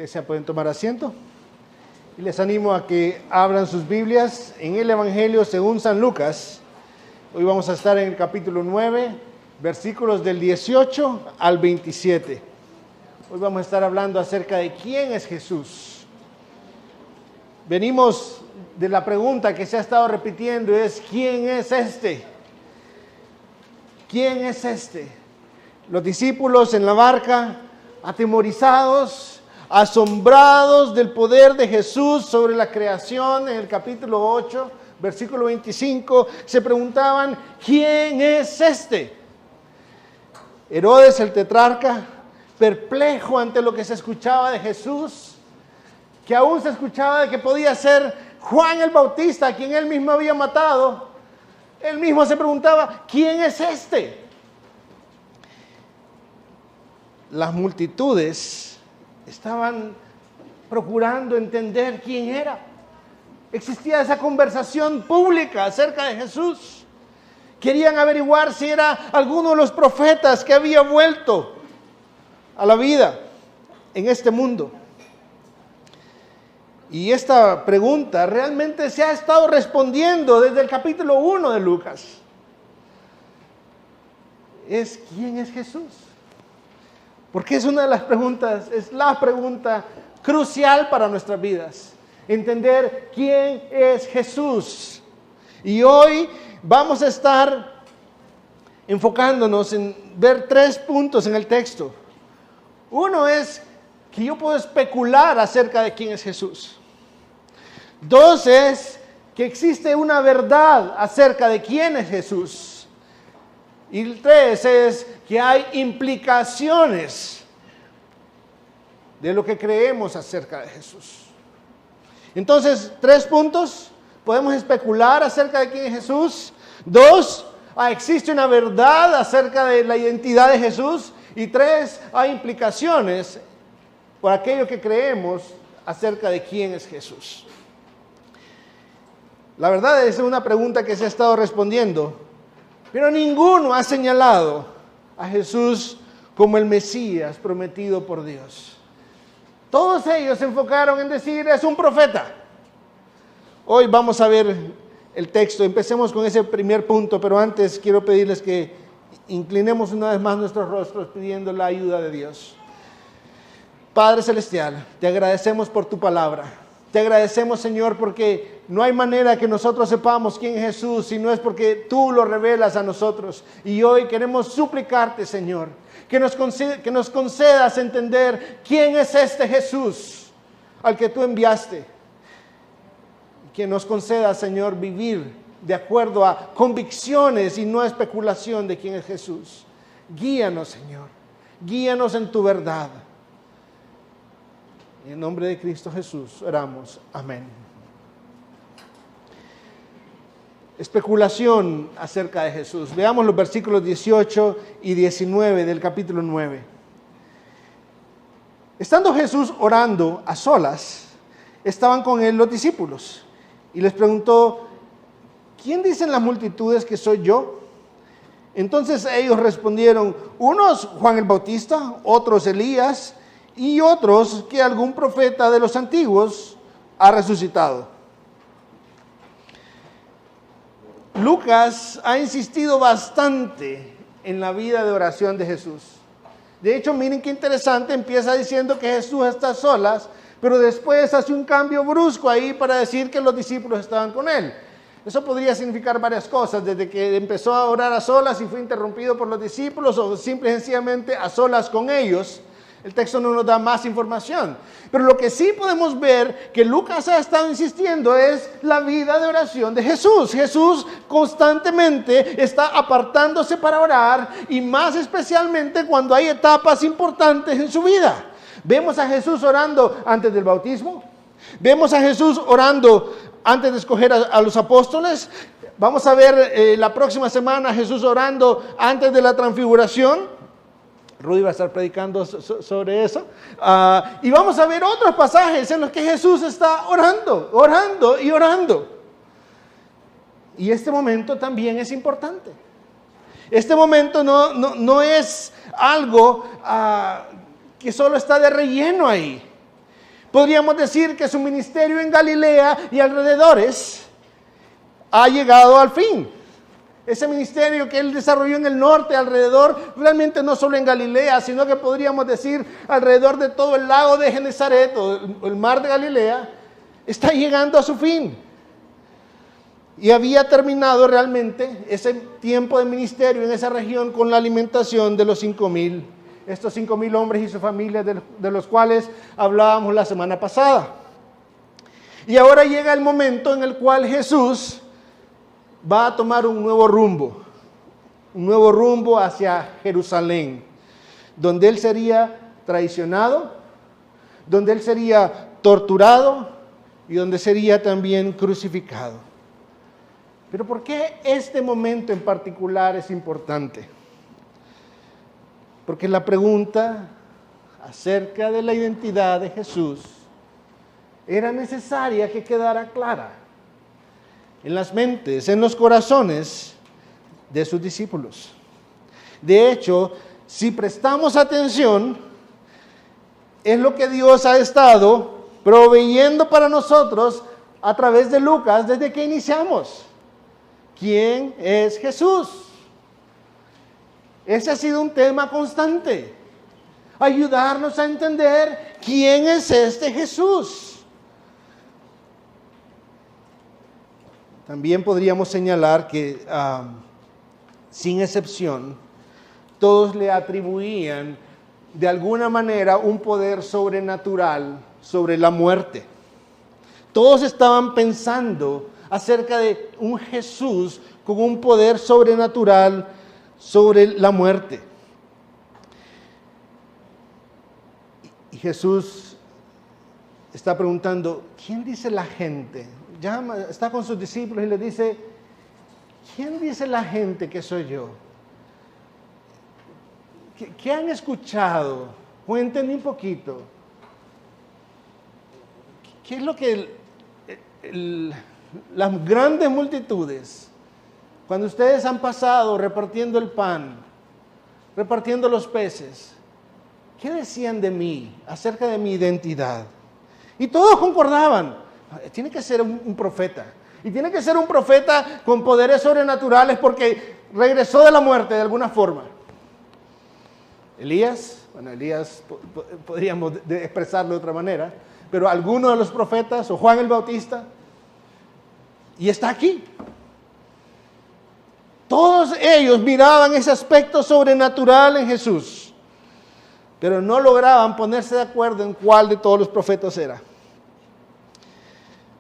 Iglesia, pueden tomar asiento. Y les animo a que abran sus Biblias en el Evangelio según San Lucas. Hoy vamos a estar en el capítulo 9, versículos del 18 al 27. Hoy vamos a estar hablando acerca de quién es Jesús. Venimos de la pregunta que se ha estado repitiendo, es ¿quién es este? ¿Quién es este? Los discípulos en la barca, atemorizados, asombrados del poder de Jesús sobre la creación, en el capítulo 8, versículo 25, se preguntaban, ¿quién es este? Herodes el tetrarca, perplejo ante lo que se escuchaba de Jesús, que aún se escuchaba de que podía ser Juan el Bautista, a quien él mismo había matado, él mismo se preguntaba, ¿quién es este? Las multitudes estaban procurando entender quién era. Existía esa conversación pública acerca de Jesús. Querían averiguar si era alguno de los profetas que había vuelto a la vida en este mundo. Y esta pregunta realmente se ha estado respondiendo desde el capítulo 1 de Lucas. ¿Quién es Jesús? Porque es una de las preguntas, es la pregunta crucial para nuestras vidas. Entender quién es Jesús. Y hoy vamos a estar enfocándonos en ver 3 puntos en el texto. Uno es que yo puedo especular acerca de quién es Jesús. 2 es que existe una verdad acerca de quién es Jesús. Y 3 es que hay implicaciones de lo que creemos acerca de Jesús. Entonces, 3 puntos. Podemos especular acerca de quién es Jesús. 2, existe una verdad acerca de la identidad de Jesús. Y 3, hay implicaciones por aquello que creemos acerca de quién es Jesús. La verdad es una pregunta que se ha estado respondiendo, pero ninguno ha señalado a Jesús como el Mesías prometido por Dios. Todos ellos se enfocaron en decir, es un profeta. Hoy vamos a ver el texto, empecemos con ese primer punto, pero antes quiero pedirles que inclinemos una vez más nuestros rostros pidiendo la ayuda de Dios. Padre Celestial, te agradecemos por tu palabra. Te agradecemos, Señor, porque no hay manera que nosotros sepamos quién es Jesús, si no es porque tú lo revelas a nosotros. Y hoy queremos suplicarte, Señor, que nos concedas entender quién es este Jesús al que tú enviaste. Que nos concedas, Señor, vivir de acuerdo a convicciones y no a especulación de quién es Jesús. Guíanos, Señor. Guíanos en tu verdad. En nombre de Cristo Jesús oramos. Amén. Especulación acerca de Jesús. Veamos los versículos 18 y 19 del capítulo 9. Estando Jesús orando a solas, estaban con él los discípulos. Y les preguntó, ¿quién dicen las multitudes que soy yo? Entonces ellos respondieron, unos Juan el Bautista, otros Elías, y otros que algún profeta de los antiguos ha resucitado. Lucas ha insistido bastante en la vida de oración de Jesús. De hecho, miren qué interesante, empieza diciendo que Jesús está a solas, pero después hace un cambio brusco ahí para decir que los discípulos estaban con él. Eso podría significar varias cosas, desde que empezó a orar a solas y fue interrumpido por los discípulos, o simple y sencillamente a solas con ellos. El texto no nos da más información. Pero lo que sí podemos ver que Lucas ha estado insistiendo es la vida de oración de Jesús. Jesús constantemente está apartándose para orar y más especialmente cuando hay etapas importantes en su vida. Vemos a Jesús orando antes del bautismo. Vemos a Jesús orando antes de escoger a los apóstoles. Vamos a ver la próxima semana a Jesús orando antes de la transfiguración. Rudy va a estar predicando sobre eso. Y vamos a ver otros pasajes en los que Jesús está orando y orando. Y este momento también es importante. Este momento no es algo que solo está de relleno ahí. podríamos decir que su ministerio en Galilea y alrededores ha llegado al fin. Ese ministerio que él desarrolló en el norte, alrededor, realmente no solo en Galilea, sino que podríamos decir alrededor de todo el lago de Genesaret o el mar de Galilea, está llegando a su fin. Y había terminado realmente ese tiempo de ministerio en esa región con la alimentación de los 5,000, estos 5,000 hombres y sus familias de los cuales hablábamos la semana pasada. Y ahora llega el momento en el cual Jesús va a tomar un nuevo rumbo hacia Jerusalén, donde él sería traicionado, donde él sería torturado y donde sería también crucificado. Pero ¿por qué este momento en particular es importante? Porque la pregunta acerca de la identidad de Jesús era necesaria que quedara clara en las mentes, en los corazones de sus discípulos. De hecho, si prestamos atención, es lo que Dios ha estado proveyendo para nosotros a través de Lucas desde que iniciamos. ¿Quién es Jesús? Ese ha sido un tema constante. Ayudarnos a entender quién es este Jesús. También podríamos señalar que, sin excepción, todos le atribuían de alguna manera un poder sobrenatural sobre la muerte. Todos estaban pensando acerca de un Jesús con un poder sobrenatural sobre la muerte. Y Jesús está preguntando, ¿quién dice la gente? Está con sus discípulos y le dice, ¿quién dice la gente que soy yo? ¿Qué han escuchado? Cuéntenme un poquito. ¿Qué es lo que las grandes multitudes, cuando ustedes han pasado repartiendo el pan, repartiendo los peces, qué decían de mí, acerca de mi identidad? Y todos concordaban. Tiene que ser un profeta. Y tiene que ser un profeta con poderes sobrenaturales porque regresó de la muerte de alguna forma. Elías, podríamos expresarlo de otra manera, pero alguno de los profetas o Juan el Bautista, y está aquí. Todos ellos miraban ese aspecto sobrenatural en Jesús, pero no lograban ponerse de acuerdo en cuál de todos los profetas era.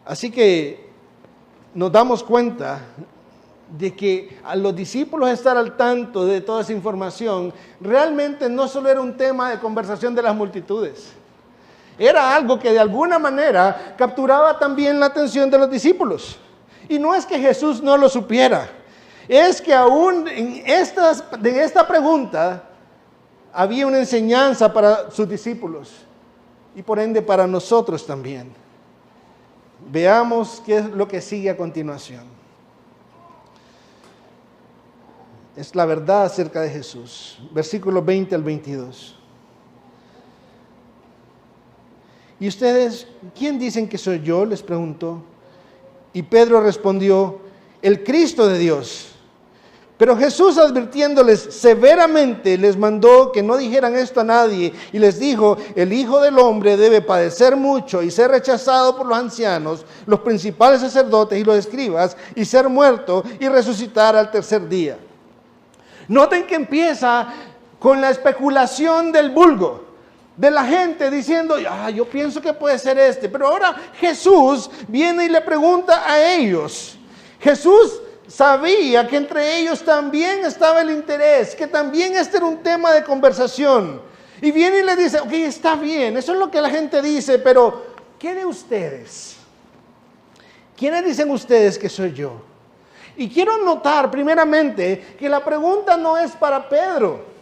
Así que nos damos cuenta de que a los discípulos estar al tanto de toda esa información, realmente no solo era un tema de conversación de las multitudes, era algo que de alguna manera capturaba también la atención de los discípulos. Y no es que Jesús no lo supiera, es que aún en esta pregunta había una enseñanza para sus discípulos y por ende para nosotros también. Veamos qué es lo que sigue a continuación. Es la verdad acerca de Jesús. Versículos 20 al 22. ¿Y ustedes, quién dicen que soy yo?, les preguntó. Y Pedro respondió, el Cristo de Dios. Pero Jesús, advirtiéndoles severamente, les mandó que no dijeran esto a nadie y les dijo, el Hijo del Hombre debe padecer mucho y ser rechazado por los ancianos, los principales sacerdotes y los escribas, y ser muerto y resucitar al tercer día. Noten que empieza con la especulación del vulgo, de la gente diciendo, yo pienso que puede ser este. Pero ahora Jesús viene y le pregunta a ellos. Jesús sabía que entre ellos también estaba el interés, que también este era un tema de conversación. Y viene y le dice, ok, está bien, eso es lo que la gente dice, pero ¿qué de ustedes? ¿Quiénes dicen ustedes que soy yo? Y quiero notar primeramente que la pregunta no es para Pedro.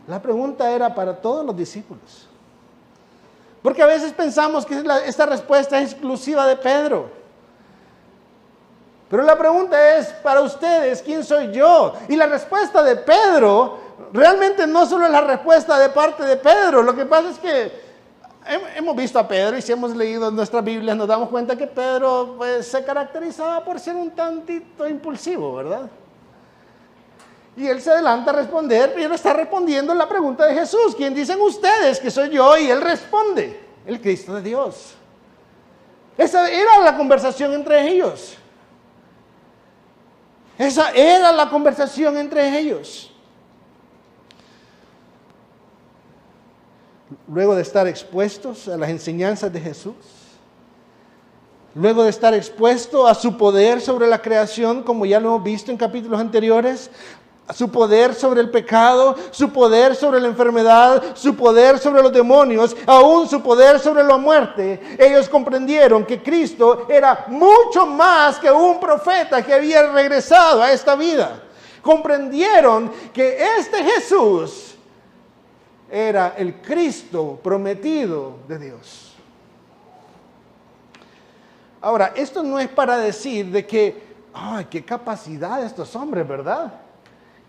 La pregunta era para todos los discípulos. Porque a veces pensamos que esta respuesta es exclusiva de Pedro. Pero la pregunta es para ustedes, ¿quién soy yo? Y la respuesta de Pedro realmente no solo es la respuesta de parte de Pedro. Lo que pasa es que hemos visto a Pedro y si hemos leído nuestra Biblia nos damos cuenta que Pedro pues, se caracterizaba por ser un tantito impulsivo, ¿verdad? Y él se adelanta a responder, pero está respondiendo la pregunta de Jesús. ¿Quién dicen ustedes que soy yo? Y él responde, el Cristo de Dios. Esa era la conversación entre ellos. Esa era la conversación entre ellos. Luego de estar expuestos a las enseñanzas de Jesús, luego de estar expuesto a su poder sobre la creación, como ya lo hemos visto en capítulos anteriores, a su poder sobre el pecado, su poder sobre la enfermedad, su poder sobre los demonios, aún su poder sobre la muerte, ellos comprendieron que Cristo era mucho más que un profeta que había regresado a esta vida. Comprendieron que este Jesús era el Cristo prometido de Dios. Ahora, esto no es para decir de que, ¡ay, qué capacidad de estos hombres!, ¿verdad?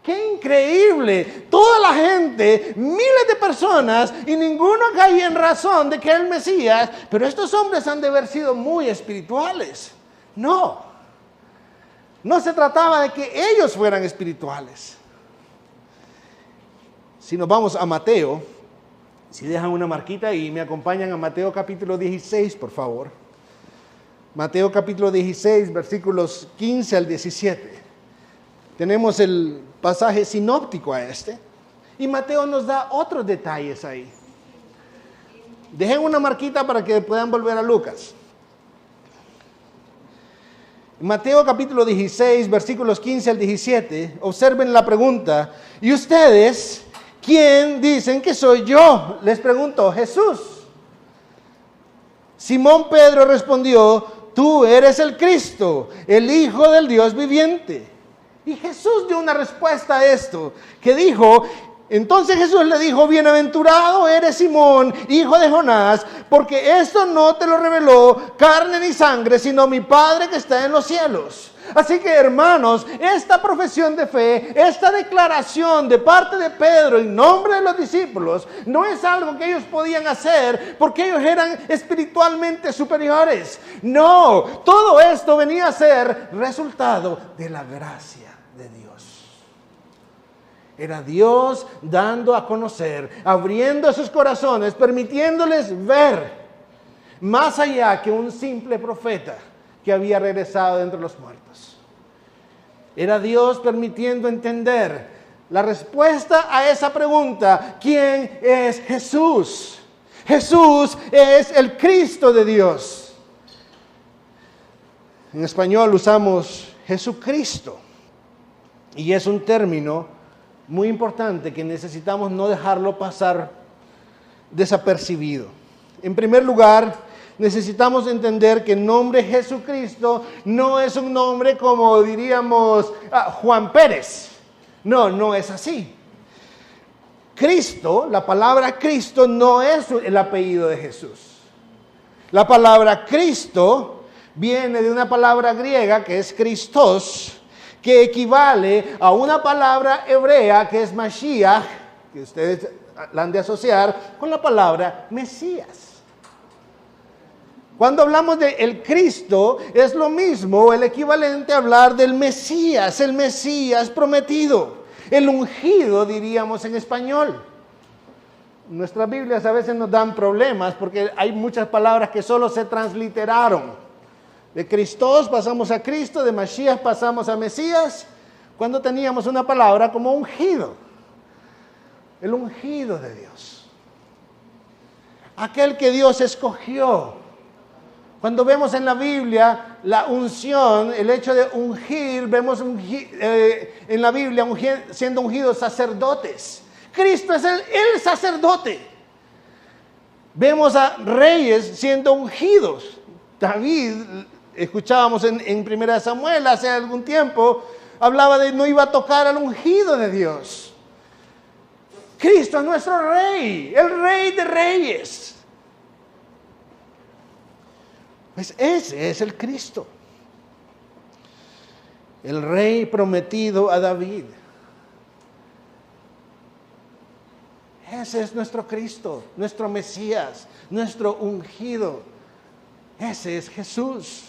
¡Qué increíble! Toda la gente, miles de personas, y ninguno cae en razón de que es el Mesías, pero estos hombres han de haber sido muy espirituales. No se trataba de que ellos fueran espirituales. Si nos vamos a Mateo, si dejan una marquita y me acompañan a Mateo capítulo 16, por favor. Mateo capítulo 16, versículos 15 al 17. Tenemos el pasaje sinóptico a este. Y Mateo nos da otros detalles ahí. Dejen una marquita para que puedan volver a Lucas. Mateo capítulo 16, versículos 15 al 17. Observen la pregunta. ¿Y ustedes quién dicen que soy yo? Les preguntó Jesús. Simón Pedro respondió: tú eres el Cristo, el Hijo del Dios viviente. Y Jesús dio una respuesta a esto, que dijo, entonces Jesús le dijo: bienaventurado eres Simón, hijo de Jonás, porque esto no te lo reveló carne ni sangre, sino mi Padre que está en los cielos. Así que, hermanos, esta profesión de fe, esta declaración de parte de Pedro en nombre de los discípulos, no es algo que ellos podían hacer porque ellos eran espiritualmente superiores. No, todo esto venía a ser resultado de la gracia de Dios. Era Dios dando a conocer, abriendo sus corazones, permitiéndoles ver más allá que un simple profeta que había regresado de entre los muertos. Era Dios permitiendo entender la respuesta a esa pregunta: ¿quién es Jesús? Jesús es el Cristo de Dios. En español usamos Jesucristo. Y es un término muy importante que necesitamos no dejarlo pasar desapercibido. En primer lugar, necesitamos entender que el nombre Jesucristo no es un nombre como diríamos Juan Pérez. No es así. Cristo, la palabra Cristo no es el apellido de Jesús. La palabra Cristo viene de una palabra griega que es Christos, que equivale a una palabra hebrea que es Mashiach, que ustedes la han de asociar con la palabra Mesías. Cuando hablamos de el Cristo, es lo mismo, el equivalente a hablar del Mesías, el Mesías prometido, el ungido diríamos en español. Nuestras Biblias a veces nos dan problemas porque hay muchas palabras que solo se transliteraron. De Christos pasamos a Cristo, de Mashiach pasamos a Mesías, cuando teníamos una palabra como ungido. El ungido de Dios. Aquel que Dios escogió. Cuando vemos en la Biblia la unción, el hecho de ungir, vemos en la Biblia siendo ungidos sacerdotes. Cristo es el sacerdote. Vemos a reyes siendo ungidos. David, escuchábamos en 1 Samuel hace algún tiempo, hablaba de no iba a tocar al ungido de Dios. Cristo es nuestro rey, el rey de reyes. Pues ese es el Cristo. El rey prometido a David. Ese es nuestro Cristo, nuestro Mesías, nuestro ungido. Ese es Jesús.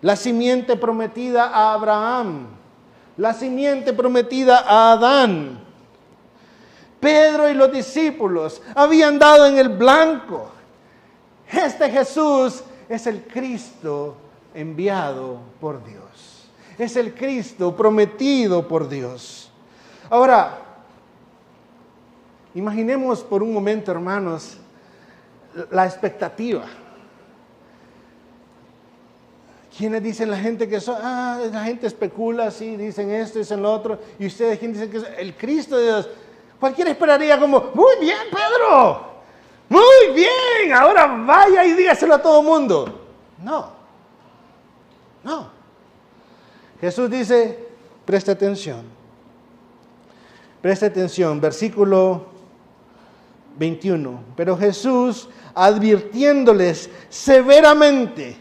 La simiente prometida a Abraham, la simiente prometida a Adán. Pedro y los discípulos habían dado en el blanco. Este Jesús es el Cristo enviado por Dios. Es el Cristo prometido por Dios. Ahora, imaginemos por un momento, hermanos, la expectativa. ¿Quiénes dicen la gente que son? La gente especula, sí, dicen esto, dicen lo otro. Y ustedes, ¿quién dicen que es el Cristo de Dios? Cualquiera esperaría como, muy bien, Pedro, muy bien, ahora vaya y dígaselo a todo el mundo. No. Jesús dice, presta atención, versículo 21. Pero Jesús, advirtiéndoles severamente,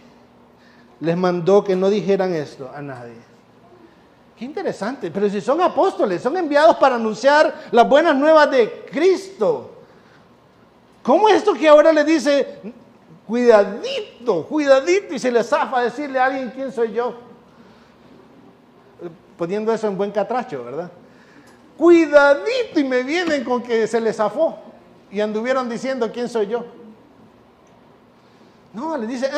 les mandó que no dijeran esto a nadie. Qué interesante, pero si son apóstoles, son enviados para anunciar las buenas nuevas de Cristo. ¿Cómo es esto que ahora le dice, cuidadito, y se le zafa a decirle a alguien quién soy yo? Poniendo eso en buen catracho, ¿verdad? Cuidadito, y me vienen con que se les zafó y anduvieron diciendo quién soy yo. No, les dice,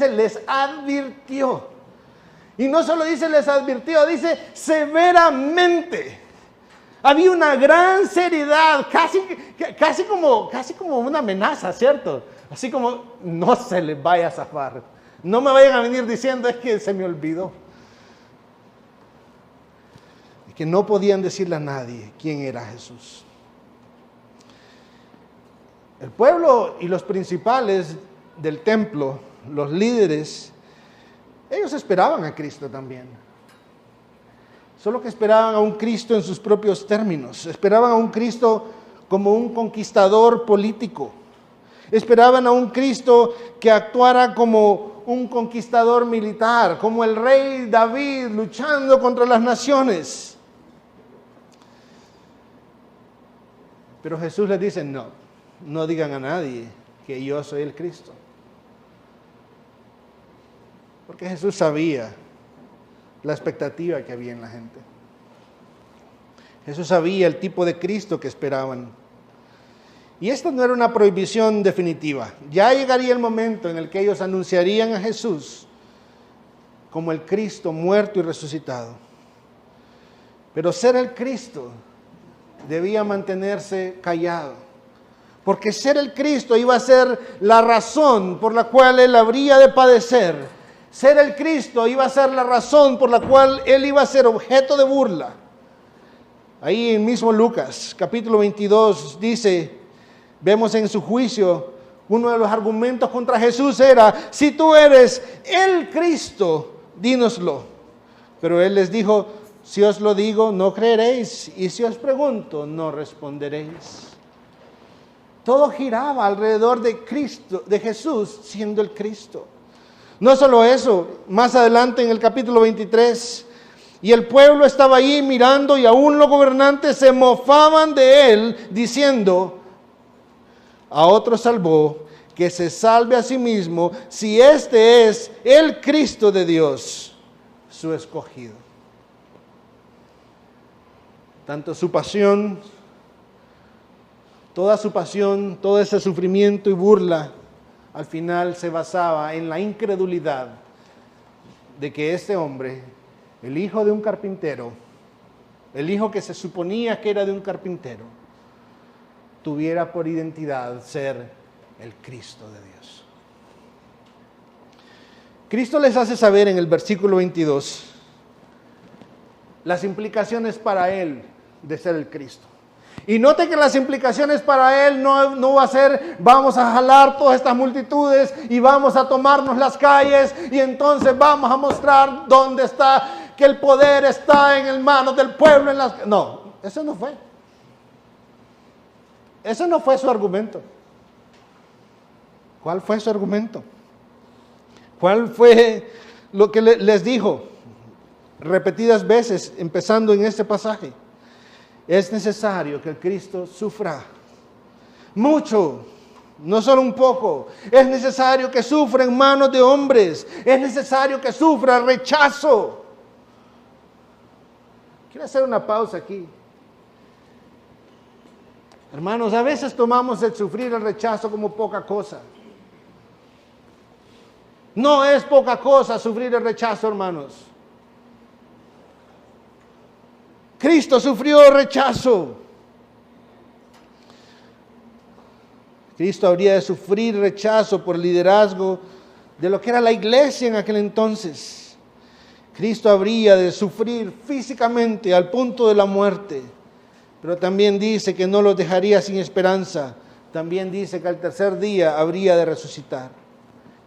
les advirtió. Y no solo dice les advirtió, dice severamente. Había una gran seriedad, casi como una amenaza, ¿cierto? Así como, no se les vaya a zafar. No me vayan a venir diciendo, es que se me olvidó. Y que no podían decirle a nadie quién era Jesús. El pueblo y los principales del templo, los líderes, ellos esperaban a Cristo también. Solo que esperaban a un Cristo en sus propios términos. Esperaban a un Cristo como un conquistador político. Esperaban a un Cristo que actuara como un conquistador militar, como el rey David luchando contra las naciones. Pero Jesús les dice, no digan a nadie que yo soy el Cristo. Porque Jesús sabía la expectativa que había en la gente. Jesús sabía el tipo de Cristo que esperaban. Y esta no era una prohibición definitiva. Ya llegaría el momento en el que ellos anunciarían a Jesús como el Cristo muerto y resucitado. Pero ser el Cristo debía mantenerse callado. Porque ser el Cristo iba a ser la razón por la cual Él habría de padecer. Ser el Cristo iba a ser la razón por la cual Él iba a ser objeto de burla. Ahí en mismo Lucas, capítulo 22, dice, vemos en su juicio, uno de los argumentos contra Jesús era, si tú eres el Cristo, dínoslo. Pero Él les dijo, si os lo digo, no creeréis, y si os pregunto, no responderéis. Todo giraba alrededor de Cristo, de Jesús siendo el Cristo. No solo eso, más adelante en el capítulo 23, y el pueblo estaba ahí mirando y aún los gobernantes se mofaban de él, diciendo, a otro salvó, que se salve a sí mismo, si este es el Cristo de Dios, su escogido. Tanto su pasión, toda su pasión, todo ese sufrimiento y burla, al final se basaba en la incredulidad de que este hombre, el hijo de un carpintero, el hijo que se suponía que era de un carpintero, tuviera por identidad ser el Cristo de Dios. Cristo les hace saber en el versículo 22 las implicaciones para él de ser el Cristo. Y note que las implicaciones para él no va a ser, vamos a jalar todas estas multitudes y vamos a tomarnos las calles y entonces vamos a mostrar dónde está, que el poder está en manos del pueblo. No, eso no fue. Eso no fue su argumento. ¿Cuál fue su argumento? ¿Cuál fue lo que les dijo repetidas veces, empezando en este pasaje? es necesario que el Cristo sufra mucho, no solo un poco. Es necesario que sufra en manos de hombres. Es necesario que sufra rechazo. Quiero hacer una pausa aquí. Hermanos, a veces tomamos el sufrir el rechazo como poca cosa. No es poca cosa sufrir el rechazo, hermanos. Cristo sufrió rechazo. Cristo habría de sufrir rechazo por el liderazgo de lo que era la iglesia en aquel entonces. Cristo habría de sufrir físicamente al punto de la muerte, pero también dice que no los dejaría sin esperanza. También dice que al tercer día habría de resucitar.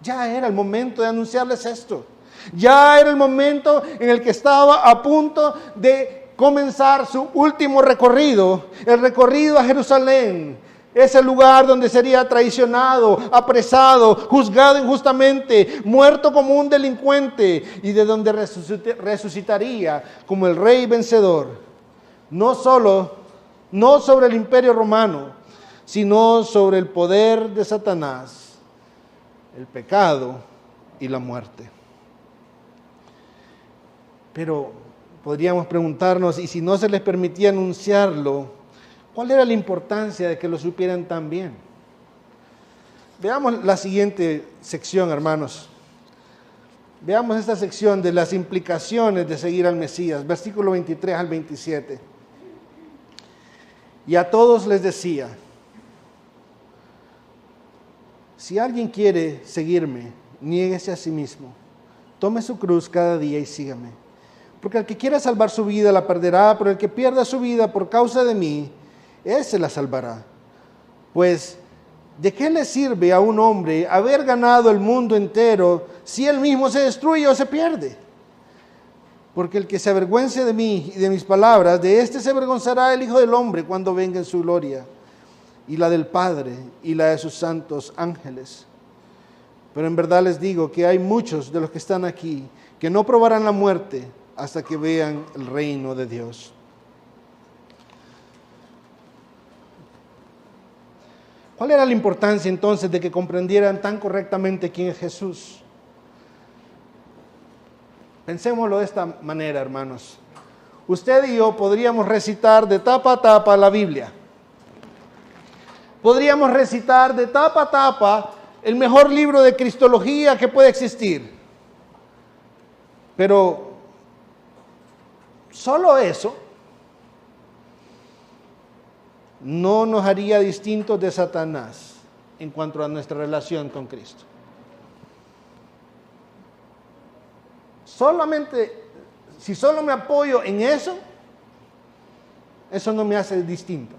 Ya era el momento de anunciarles esto. Ya era el momento en el que estaba a punto de comenzar su último recorrido, el recorrido a Jerusalén. Ese lugar donde sería traicionado, apresado, juzgado injustamente, muerto como un delincuente y de donde resucitaría como el rey vencedor. No sobre el imperio romano, sino sobre el poder de Satanás, el pecado y la muerte. Pero podríamos preguntarnos, ¿y si no se les permitía anunciarlo? ¿Cuál era la importancia de que lo supieran tan bien? Veamos la siguiente sección, hermanos. Veamos esta sección de las implicaciones de seguir al Mesías, versículo 23 al 27. Y a todos les decía, si alguien quiere seguirme, niéguese a sí mismo, tome su cruz cada día y sígame. Porque el que quiera salvar su vida la perderá, pero el que pierda su vida por causa de mí, ese la salvará. Pues, ¿de qué le sirve a un hombre haber ganado el mundo entero si él mismo se destruye o se pierde? Porque el que se avergüence de mí y de mis palabras, de éste se avergonzará el Hijo del Hombre cuando venga en su gloria, y la del Padre y la de sus santos ángeles. Pero en verdad les digo que hay muchos de los que están aquí que no probarán la muerte hasta que vean el reino de Dios. ¿Cuál era la importancia entonces de que comprendieran tan correctamente quién es Jesús? Pensémoslo de esta manera, hermanos. Usted y yo podríamos recitar de tapa a tapa la Biblia. Podríamos recitar de tapa a tapa el mejor libro de cristología que puede existir. Pero solo eso no nos haría distintos de Satanás en cuanto a nuestra relación con Cristo. Si solo me apoyo en eso, eso no me hace distinto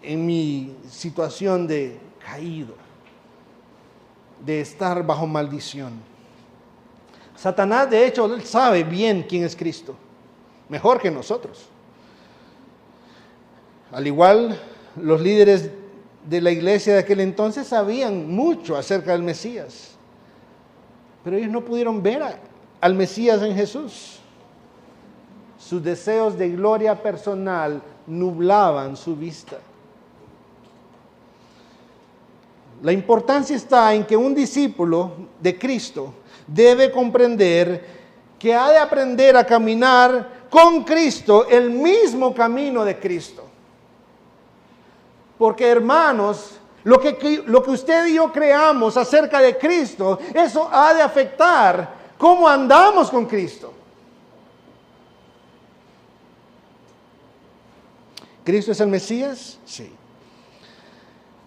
en mi situación de caído, de estar bajo maldición. Satanás, de hecho, él sabe bien quién es Cristo, mejor que nosotros. Al igual, los líderes de la iglesia de aquel entonces sabían mucho acerca del Mesías, pero ellos no pudieron ver al Mesías en Jesús. Sus deseos de gloria personal nublaban su vista. La importancia está en que un discípulo de Cristo debe comprender que ha de aprender a caminar con Cristo el mismo camino de Cristo. Porque, hermanos, lo que usted y yo creamos acerca de Cristo, eso ha de afectar cómo andamos con Cristo. ¿Cristo es el Mesías? Sí.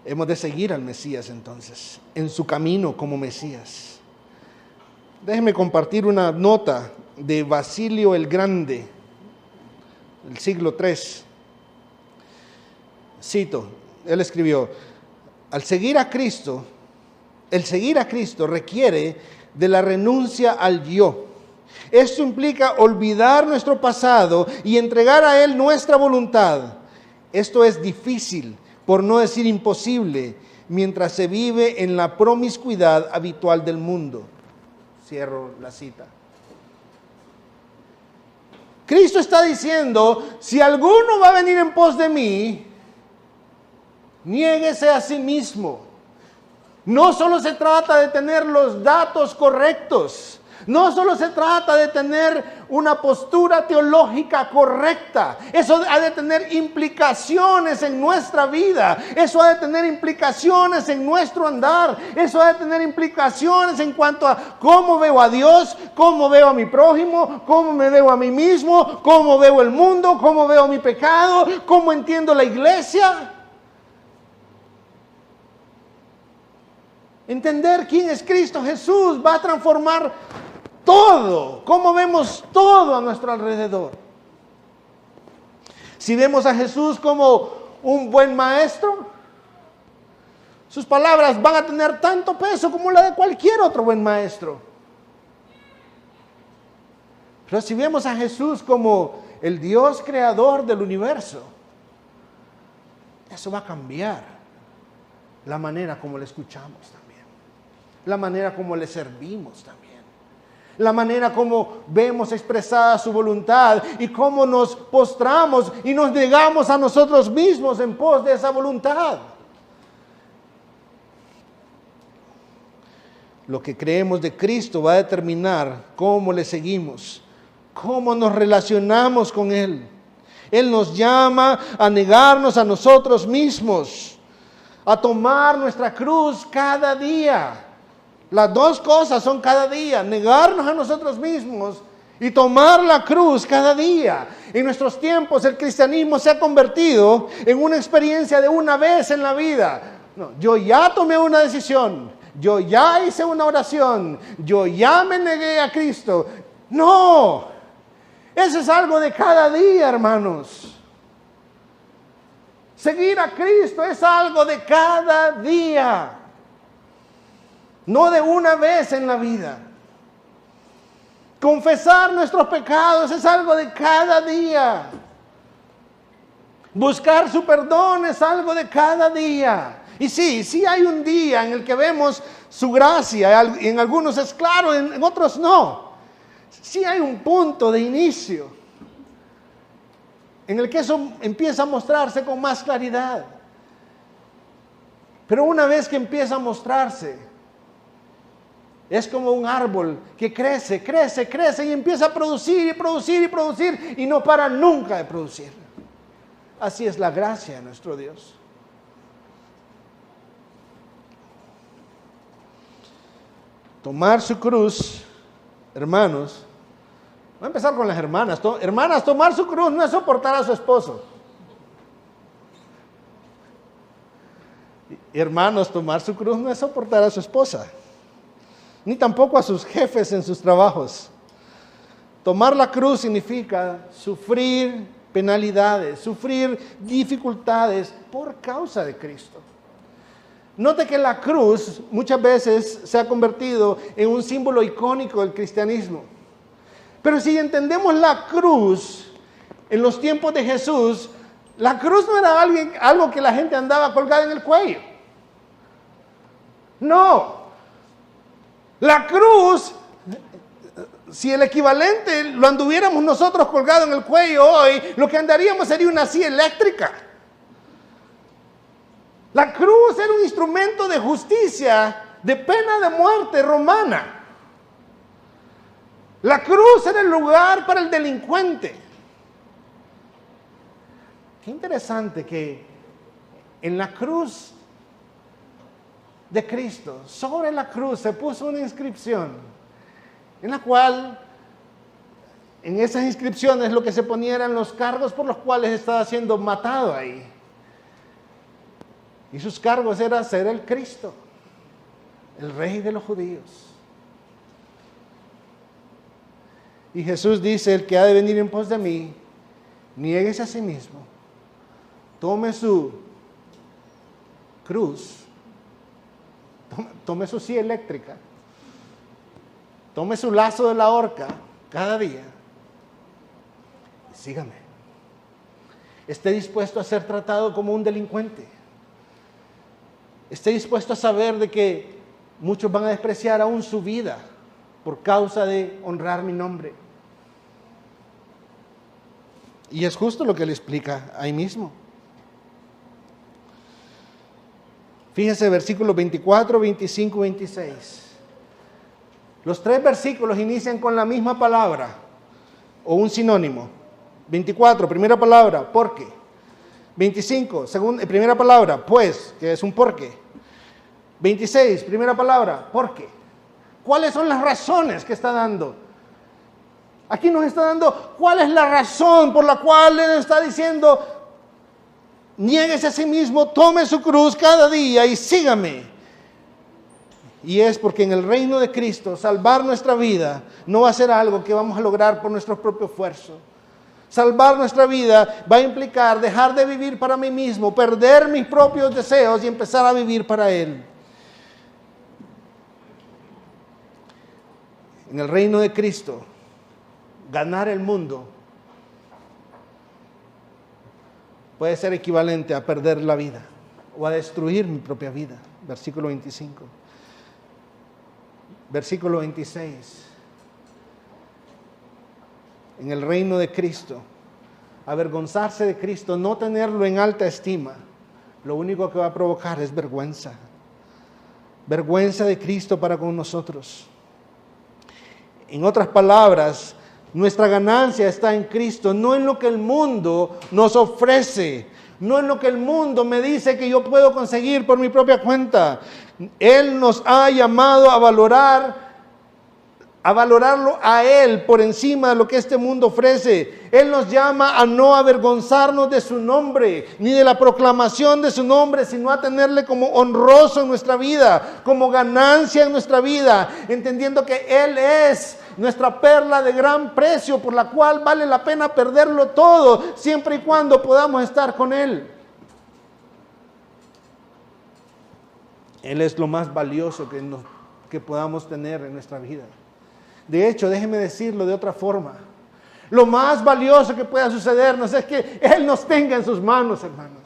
Hemos de seguir al Mesías entonces, en su camino como Mesías. Déjenme compartir una nota de Basilio el Grande, del siglo III. Cito, él escribió: el seguir a Cristo requiere de la renuncia al yo. Esto implica olvidar nuestro pasado y entregar a Él nuestra voluntad. Esto es difícil, por no decir imposible, mientras se vive en la promiscuidad habitual del mundo. Cierro la cita. Cristo está diciendo, si alguno va a venir en pos de mí, niéguese a sí mismo. No solo se trata de tener los datos correctos, no solo se trata de tener una postura teológica correcta. Eso ha de tener implicaciones en nuestra vida. Eso ha de tener implicaciones en nuestro andar. Eso ha de tener implicaciones en cuanto a cómo veo a Dios, cómo veo a mi prójimo, cómo me veo a mí mismo, cómo veo el mundo, cómo veo mi pecado, cómo entiendo la iglesia. Entender quién es Cristo Jesús va a transformar todo, cómo vemos todo a nuestro alrededor. Si vemos a Jesús como un buen maestro, sus palabras van a tener tanto peso como la de cualquier otro buen maestro. Pero si vemos a Jesús como el Dios creador del universo, eso va a cambiar la manera como le escuchamos también, la manera como le servimos también, la manera como vemos expresada su voluntad y cómo nos postramos y nos negamos a nosotros mismos en pos de esa voluntad. Lo que creemos de Cristo va a determinar cómo le seguimos, cómo nos relacionamos con Él. Él nos llama a negarnos a nosotros mismos, a tomar nuestra cruz cada día. Las dos cosas son cada día, negarnos a nosotros mismos y tomar la cruz cada día. En nuestros tiempos el cristianismo se ha convertido en una experiencia de una vez en la vida. No, yo ya tomé una decisión, yo ya hice una oración, yo ya me negué a Cristo. No, eso es algo de cada día, hermanos. Seguir a Cristo es algo de cada día. No de una vez en la vida. Confesar nuestros pecados es algo de cada día. Buscar su perdón es algo de cada día. Y sí hay un día en el que vemos su gracia. En algunos es claro, en otros no. Sí hay un punto de inicio en el que eso empieza a mostrarse con más claridad. Pero una vez que empieza a mostrarse, es como un árbol que crece y empieza a producir y no para nunca de producir. Así es la gracia de nuestro Dios. Tomar su cruz, hermanos, voy a empezar con las hermanas. Hermanas, tomar su cruz no es soportar a su esposo. Hermanos, tomar su cruz no es soportar a su esposa, ni tampoco a sus jefes en sus trabajos. Tomar la cruz significa sufrir penalidades, sufrir dificultades por causa de Cristo. Note que la cruz muchas veces se ha convertido en un símbolo icónico del cristianismo. Pero si entendemos la cruz en los tiempos de Jesús, la cruz no era algo que la gente andaba colgada en el cuello. No. La cruz, si el equivalente lo anduviéramos nosotros colgado en el cuello hoy, lo que andaríamos sería una silla eléctrica. La cruz era un instrumento de justicia, de pena de muerte romana. La cruz era el lugar para el delincuente. Qué interesante que en la cruz de Cristo, sobre la cruz se puso una inscripción en la cual, en esas inscripciones lo que se ponía eran los cargos por los cuales estaba siendo matado ahí. Y sus cargos era ser el Cristo, el Rey de los judíos. Y Jesús dice, el que ha de venir en pos de mí, niéguese a sí mismo, tome su cruz, tome su silla eléctrica, tome su lazo de la horca cada día y sígame. Esté dispuesto a ser tratado como un delincuente. Esté dispuesto a saber de que muchos van a despreciar aún su vida por causa de honrar mi nombre. Y es justo lo que le explica ahí mismo. Fíjese, versículos 24, 25, 26. Los 3 versículos inician con la misma palabra o un sinónimo. 24, primera palabra, porque. 25, primera palabra, pues, que es un porque. 26, primera palabra, porque. ¿Cuáles son las razones que está dando? Aquí nos está dando cuál es la razón por la cual Él está diciendo: niéguese a sí mismo, tome su cruz cada día y sígame. Y es porque en el reino de Cristo, salvar nuestra vida no va a ser algo que vamos a lograr por nuestro propio esfuerzo. Salvar nuestra vida va a implicar dejar de vivir para mí mismo, perder mis propios deseos y empezar a vivir para Él. En el reino de Cristo, ganar el mundo puede ser equivalente a perder la vida o a destruir mi propia vida. Versículo 25. Versículo 26. En el reino de Cristo, avergonzarse de Cristo, no tenerlo en alta estima, lo único que va a provocar es vergüenza. Vergüenza de Cristo para con nosotros. En otras palabras, nuestra ganancia está en Cristo, no en lo que el mundo nos ofrece, no en lo que el mundo me dice que yo puedo conseguir por mi propia cuenta. Él nos ha llamado a valorarlo a Él por encima de lo que este mundo ofrece. Él nos llama a no avergonzarnos de su nombre, ni de la proclamación de su nombre, sino a tenerle como honroso en nuestra vida, como ganancia en nuestra vida, entendiendo que Él es nuestra perla de gran precio, por la cual vale la pena perderlo todo, siempre y cuando podamos estar con Él. Él es lo más valioso que podamos tener en nuestra vida. De hecho, déjeme decirlo de otra forma. Lo más valioso que pueda sucedernos es que Él nos tenga en sus manos, hermanos.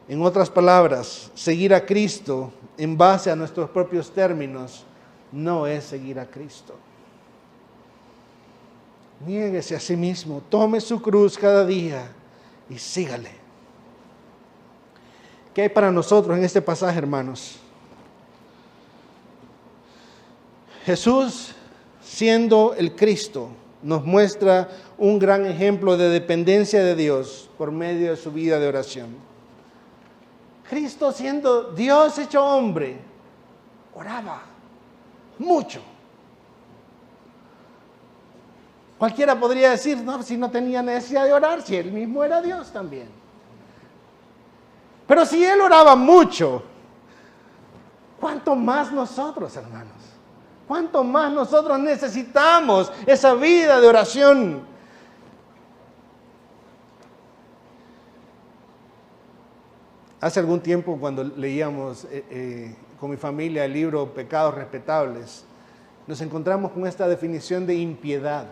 En otras palabras, seguir a Cristo en base a nuestros propios términos no es seguir a Cristo. Niéguese a sí mismo, tome su cruz cada día y sígale. ¿Qué hay para nosotros en este pasaje, hermanos? Jesús, siendo el Cristo, nos muestra un gran ejemplo de dependencia de Dios por medio de su vida de oración. Cristo, siendo Dios hecho hombre, oraba mucho. Cualquiera podría decir: no, si no tenía necesidad de orar, si Él mismo era Dios también. Pero si Él oraba mucho, ¿cuánto más nosotros, hermanos? ¿Cuánto más nosotros necesitamos esa vida de oración? Hace algún tiempo, cuando leíamos con mi familia el libro Pecados Respetables, nos encontramos con esta definición de impiedad.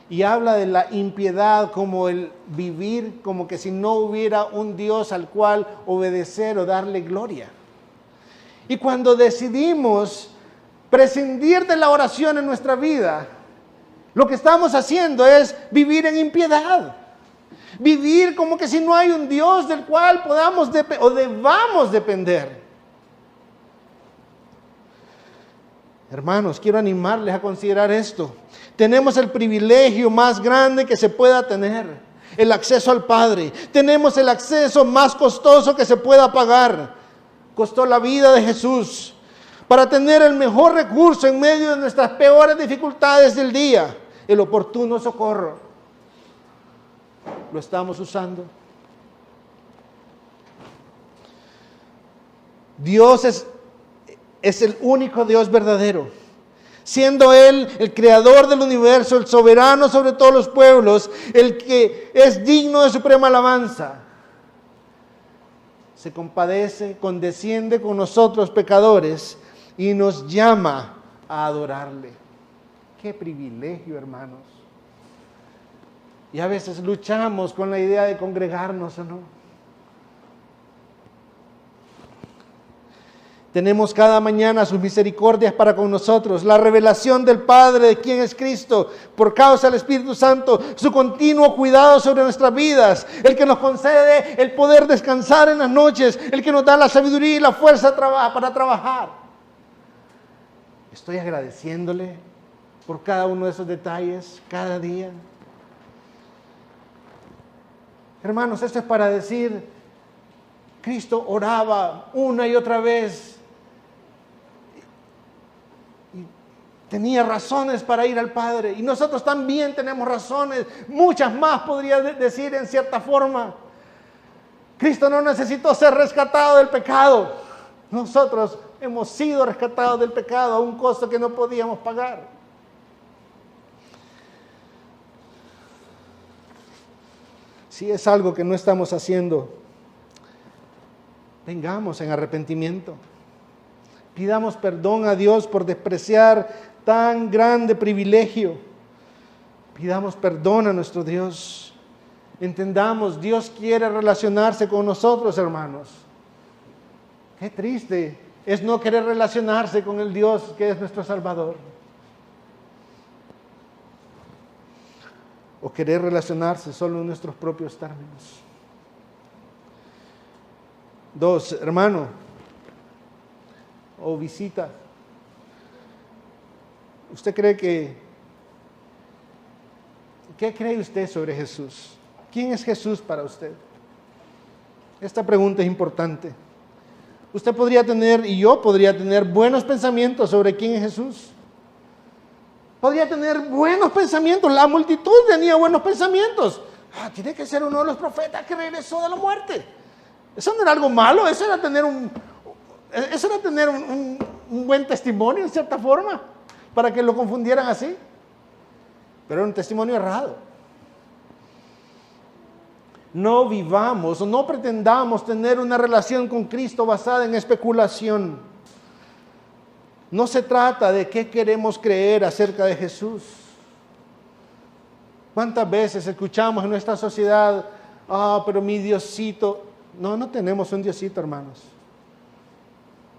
Y habla de la impiedad como el vivir como que si no hubiera un Dios al cual obedecer o darle gloria. Y cuando decidimos prescindir de la oración en nuestra vida, lo que estamos haciendo es vivir en impiedad. Vivir como que si no hay un Dios del cual podamos o debamos depender. Hermanos, quiero animarles a considerar esto. Tenemos el privilegio más grande que se pueda tener, el acceso al Padre. Tenemos el acceso más costoso que se pueda pagar. Costó la vida de Jesús para tener el mejor recurso en medio de nuestras peores dificultades del día, el oportuno socorro. ¿Lo estamos usando? Dios es el único Dios verdadero. Siendo Él el creador del universo, el soberano sobre todos los pueblos, el que es digno de suprema alabanza, se compadece, condesciende con nosotros pecadores y nos llama a adorarle. ¡Qué privilegio, hermanos! Y a veces luchamos con la idea de congregarnos o no. Tenemos cada mañana sus misericordias para con nosotros, la revelación del Padre de quién es Cristo, por causa del Espíritu Santo, su continuo cuidado sobre nuestras vidas, el que nos concede el poder descansar en las noches, el que nos da la sabiduría y la fuerza para trabajar. Estoy agradeciéndole por cada uno de esos detalles, cada día. Hermanos, esto es para decir, Cristo oraba una y otra vez. Tenía razones para ir al Padre. Y nosotros también tenemos razones. Muchas más podría decir en cierta forma. Cristo no necesitó ser rescatado del pecado. Nosotros hemos sido rescatados del pecado a un costo que no podíamos pagar. Si es algo que no estamos haciendo, vengamos en arrepentimiento. Pidamos perdón a Dios por despreciar tan grande privilegio. Pidamos perdón a nuestro Dios. Entendamos, Dios quiere relacionarse con nosotros, hermanos. Qué triste es no querer relacionarse con el Dios que es nuestro Salvador. O querer relacionarse solo en nuestros propios términos. 2, hermano, o visita. ¿Usted cree qué cree usted sobre Jesús? ¿Quién es Jesús para usted? Esta pregunta es importante. Usted podría tener, y yo podría tener, buenos pensamientos sobre quién es Jesús. Podría tener buenos pensamientos. La multitud tenía buenos pensamientos. Tiene que ser uno de los profetas que regresó de la muerte. Eso no era algo malo, eso era tener un buen testimonio en cierta forma, para que lo confundieran así. Pero era un testimonio errado. No vivamos o no pretendamos tener una relación con Cristo basada en especulación. No se trata de qué queremos creer acerca de Jesús. ¿Cuántas veces escuchamos en nuestra sociedad, pero mi Diosito? No tenemos un Diosito, hermanos.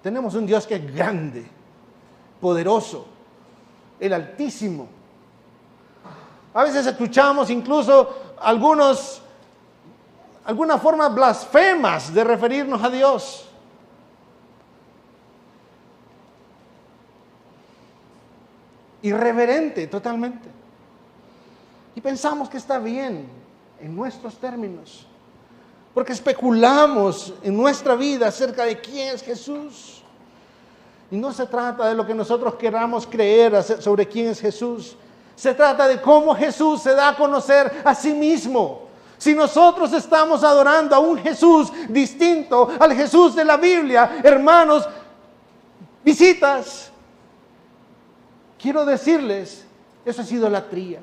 Tenemos un Dios que es grande, poderoso, el Altísimo. A veces escuchamos incluso algunas formas blasfemas de referirnos a Dios. Irreverente totalmente. Y pensamos que está bien en nuestros términos, porque especulamos en nuestra vida acerca de quién es Jesús. Y no se trata de lo que nosotros queramos creer sobre quién es Jesús. Se trata de cómo Jesús se da a conocer a sí mismo. Si nosotros estamos adorando a un Jesús distinto al Jesús de la Biblia, hermanos, visitas, quiero decirles, eso es idolatría.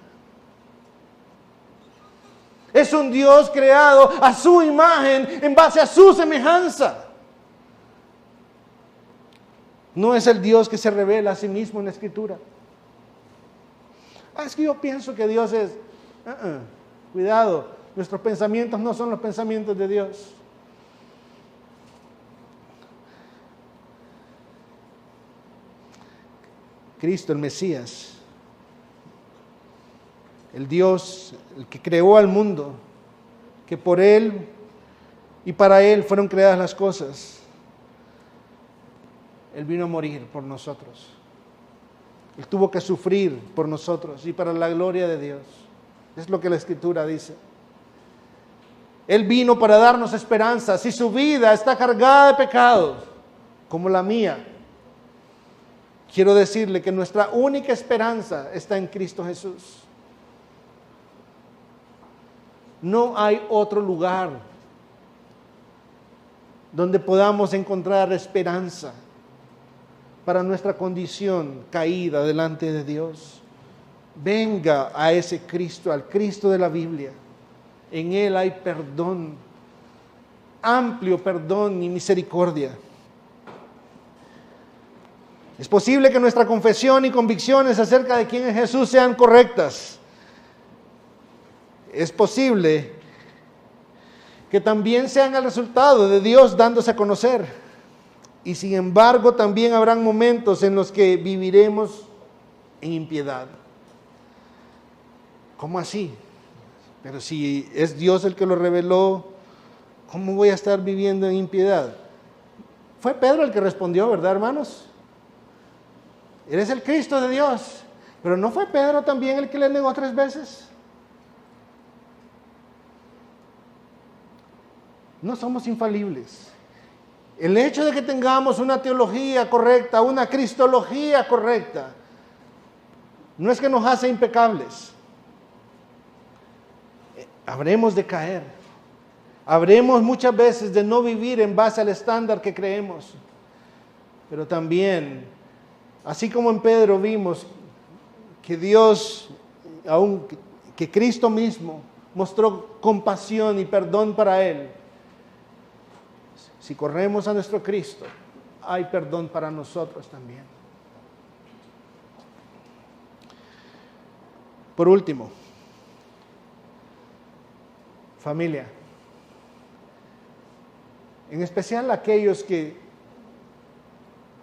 Es un Dios creado a su imagen, en base a su semejanza. No es el Dios que se revela a sí mismo en la Escritura. Es que yo pienso que Dios es... Cuidado, nuestros pensamientos no son los pensamientos de Dios. Cristo, el Mesías, el Dios, el que creó al mundo, que por Él y para Él fueron creadas las cosas. Él vino a morir por nosotros. Él tuvo que sufrir por nosotros y para la gloria de Dios. Es lo que la Escritura dice. Él vino para darnos esperanza. Si su vida está cargada de pecados, como la mía, quiero decirle que nuestra única esperanza está en Cristo Jesús. No hay otro lugar donde podamos encontrar esperanza para nuestra condición caída delante de Dios. Venga a ese Cristo, al Cristo de la Biblia. En Él hay perdón, amplio perdón y misericordia. Es posible que nuestra confesión y convicciones acerca de quién es Jesús sean correctas. Es posible que también sean el resultado de Dios dándose a conocer Y sin embargo, también habrán momentos en los que viviremos en impiedad. ¿Cómo así? Pero si es Dios el que lo reveló, ¿cómo voy a estar viviendo en impiedad? Fue Pedro el que respondió, ¿verdad, hermanos? Eres el Cristo de Dios. Pero ¿no fue Pedro también el que le negó 3 veces? No somos infalibles. El hecho de que tengamos una teología correcta, una cristología correcta, no es que nos hace impecables. Habremos de caer. Habremos muchas veces de no vivir en base al estándar que creemos. Pero también, así como en Pedro vimos que Dios, que Cristo mismo mostró compasión y perdón para él, si corremos a nuestro Cristo, hay perdón para nosotros también. Por último, familia, en especial aquellos que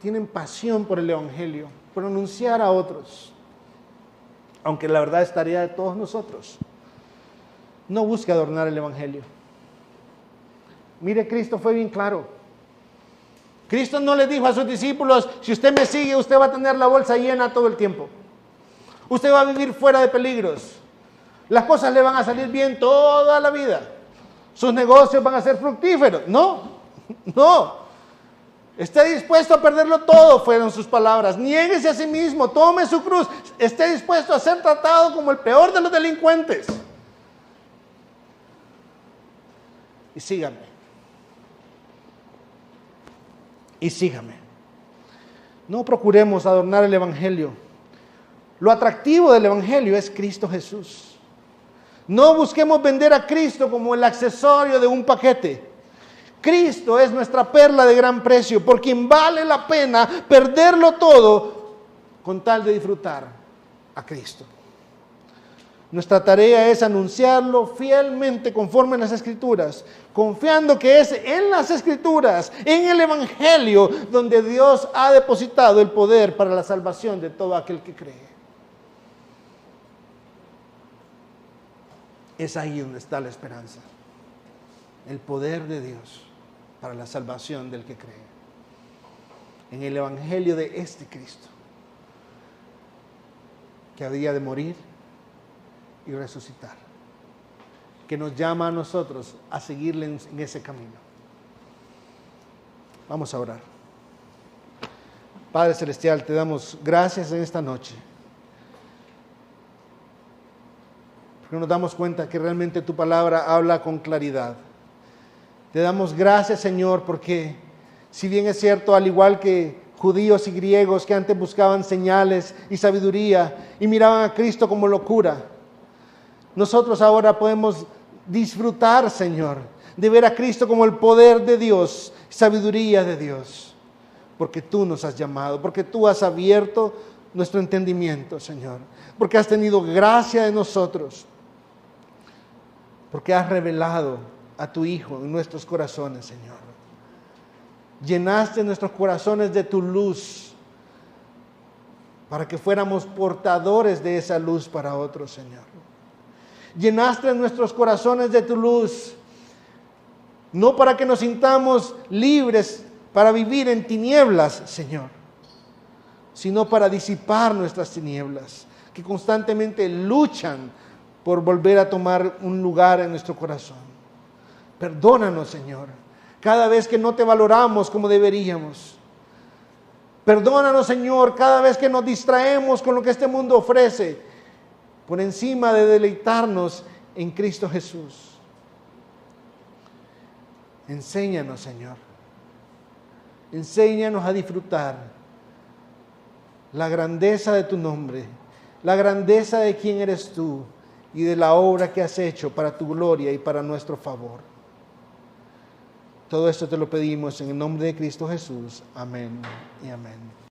tienen pasión por el Evangelio, por anunciar a otros, aunque la verdad es tarea de todos nosotros, no busque adornar el Evangelio. Mire, Cristo fue bien claro. Cristo no le dijo a sus discípulos, si usted me sigue, usted va a tener la bolsa llena todo el tiempo. Usted va a vivir fuera de peligros. Las cosas le van a salir bien toda la vida. Sus negocios van a ser fructíferos. No. Esté dispuesto a perderlo todo, fueron sus palabras. Niéguese a sí mismo, tome su cruz. Esté dispuesto a ser tratado como el peor de los delincuentes. Y sígame. No procuremos adornar el Evangelio. Lo atractivo del Evangelio es Cristo Jesús. No busquemos vender a Cristo como el accesorio de un paquete. Cristo es nuestra perla de gran precio, por quien vale la pena perderlo todo con tal de disfrutar a Cristo. Nuestra tarea es anunciarlo fielmente conforme a las Escrituras, confiando que es en las Escrituras, en el Evangelio, donde Dios ha depositado el poder para la salvación de todo aquel que cree. Es ahí donde está la esperanza, el poder de Dios para la salvación del que cree. En el Evangelio de este Cristo, que había de morir y resucitar, que nos llama a nosotros a seguirle en ese camino. Vamos a orar. Padre Celestial, te damos gracias en esta noche, porque nos damos cuenta que realmente tu palabra habla con claridad. Te damos gracias, Señor, porque si bien es cierto, al igual que judíos y griegos que antes buscaban señales y sabiduría y miraban a Cristo como locura, nosotros ahora podemos disfrutar, Señor, de ver a Cristo como el poder de Dios, sabiduría de Dios, porque tú nos has llamado, porque tú has abierto nuestro entendimiento, Señor, porque has tenido gracia de nosotros, porque has revelado a tu Hijo en nuestros corazones, Señor. Llenaste nuestros corazones de tu luz para que fuéramos portadores de esa luz para otros, Señor. Llenaste nuestros corazones de tu luz, no para que nos sintamos libres para vivir en tinieblas, Señor, sino para disipar nuestras tinieblas, que constantemente luchan por volver a tomar un lugar en nuestro corazón. Perdónanos, Señor, cada vez que no te valoramos como deberíamos. Perdónanos, Señor, cada vez que nos distraemos con lo que este mundo ofrece, por encima de deleitarnos en Cristo Jesús. Enséñanos, Señor. Enséñanos a disfrutar la grandeza de tu nombre, la grandeza de quién eres tú y de la obra que has hecho para tu gloria y para nuestro favor. Todo esto te lo pedimos en el nombre de Cristo Jesús. Amén y amén.